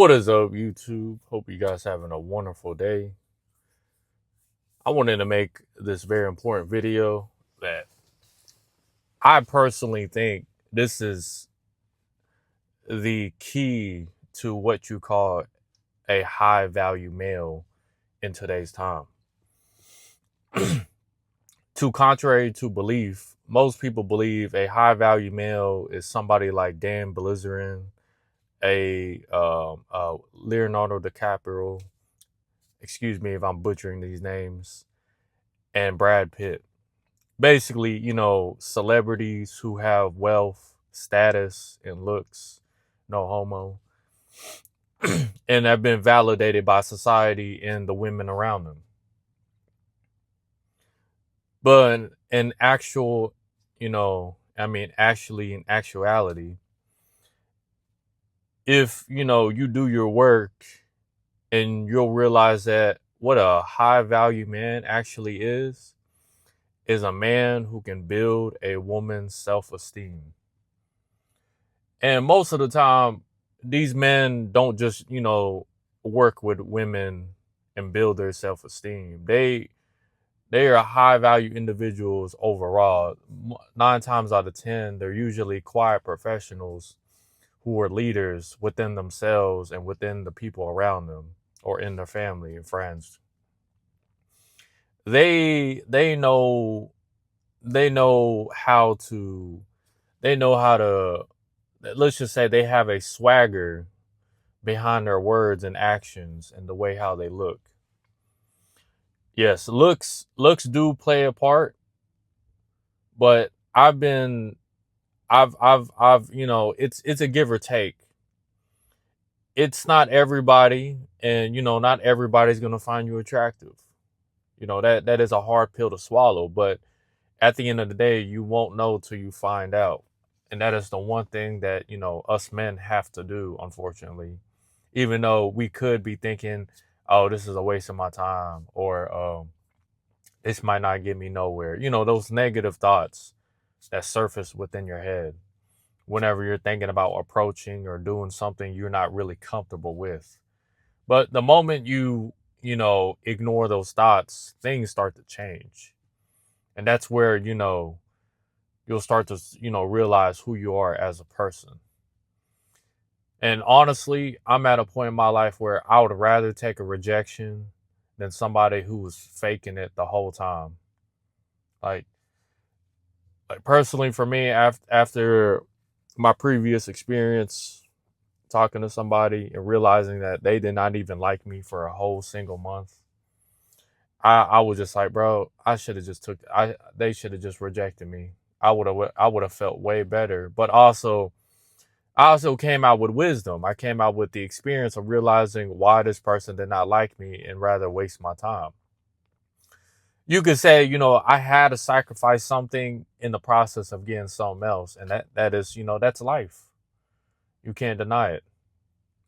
What is up, YouTube? Hope you guys having a wonderful day. I wanted to make this very important video that I personally think this is the key to what you call a high value male in today's time. To contrary to belief, most people believe a high value male is somebody like Dan Bilzerian, a Leonardo DiCaprio. Excuse me if I'm butchering these names, and Brad Pitt. Basically, celebrities who have wealth, status, and looks, no homo, and have been validated by society and the women around them. But in actual, actually, in actuality, if, you do your work and you'll realize that what a high value man actually is a man who can build a woman's self esteem. And most of the time, these men don't just, work with women and build their self esteem. They are high value individuals overall. 9 times out of 10, they're usually quiet professionals who are leaders within themselves and within the people around them or in their family and friends. They know they know how to they know how to, let's just say, they have a swagger behind their words and actions and the way how they look. Yes, looks do play a part, but I've it's a give or take. It's not everybody, and not everybody's gonna find you attractive. That is a hard pill to swallow, but at the end of the day, you won't know till you find out. And that is the one thing that, us men have to do, unfortunately. Even though we could be thinking, oh, this is a waste of my time, or this might not get me nowhere. Those negative thoughts that surface within your head whenever you're thinking about approaching or doing something you're not really comfortable with. But the moment you ignore those thoughts, things start to change. And that's where, you'll start to, realize who you are as a person. And honestly, I'm at a point in my life where I would rather take a rejection than somebody who was faking it the whole time. Like, like personally for me, after my previous experience talking to somebody and realizing that they did not even like me for a whole single month, I was just like, bro, I should have just took I they should have just rejected me. I would have felt way better. But also, I also came out with wisdom. I came out with the experience of realizing why this person did not like me and rather waste my time. You could say, I had to sacrifice something in the process of getting something else. And that is, that's life. You can't deny it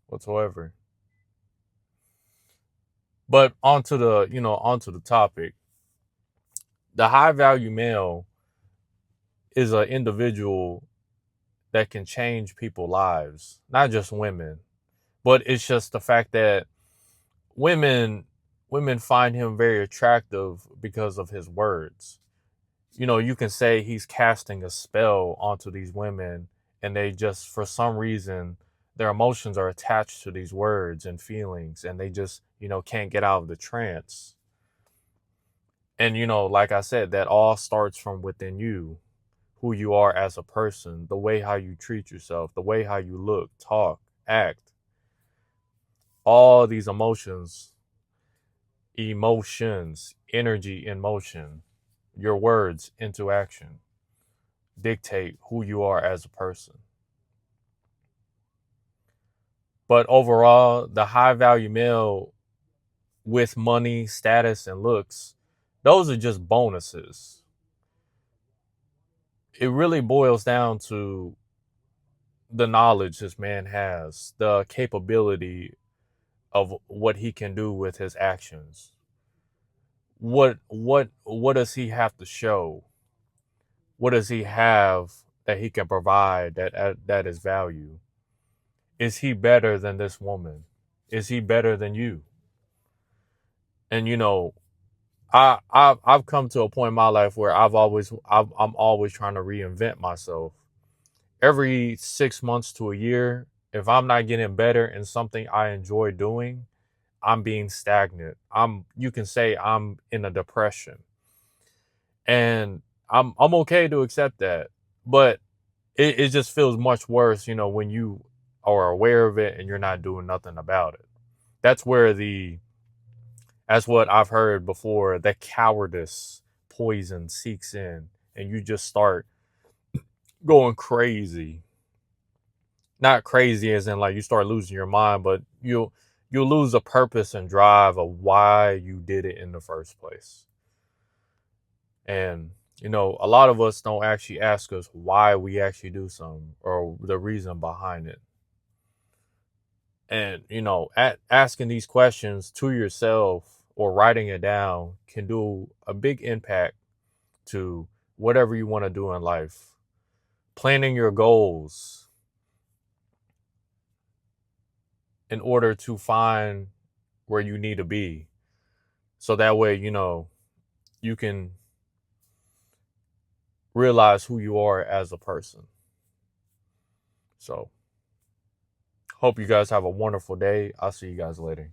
whatsoever. But onto the topic. The high value male is an individual that can change people's lives, not just women. But it's just the fact that women women find him very attractive because of his words. You can say he's casting a spell onto these women, and they just, for some reason, their emotions are attached to these words and feelings, and they just, can't get out of the trance. And, like I said, that all starts from within you, who you are as a person, the way how you treat yourself, the way how you look, talk, act, all these emotions, energy in motion, your words into action dictate who you are as a person. But overall, the high value male with money, status, and looks, those are just bonuses. It really boils down to the knowledge this man has, the capability of what he can do with his actions. What does he have to show? What does he have that he can provide that is value? Is he better than this woman? Is he better than you? And I've come to a point in my life where I'm always trying to reinvent myself. Every 6 months to a year, if I'm not getting better in something I enjoy doing, I'm being stagnant. You can say I'm in a depression. And I'm okay to accept that. But it just feels much worse, when you are aware of it and you're not doing nothing about it. That's where that's what I've heard before, the cowardice poison seeks in, and you just start going crazy. Not crazy as in like you start losing your mind, but you'll lose the purpose and drive of why you did it in the first place. And a lot of us don't actually ask us why we actually do something or the reason behind it. And asking these questions to yourself or writing it down can do a big impact to whatever you want to do in life. Planning your goals in order to find where you need to be. So that way, you can realize who you are as a person. So, hope you guys have a wonderful day. I'll see you guys later.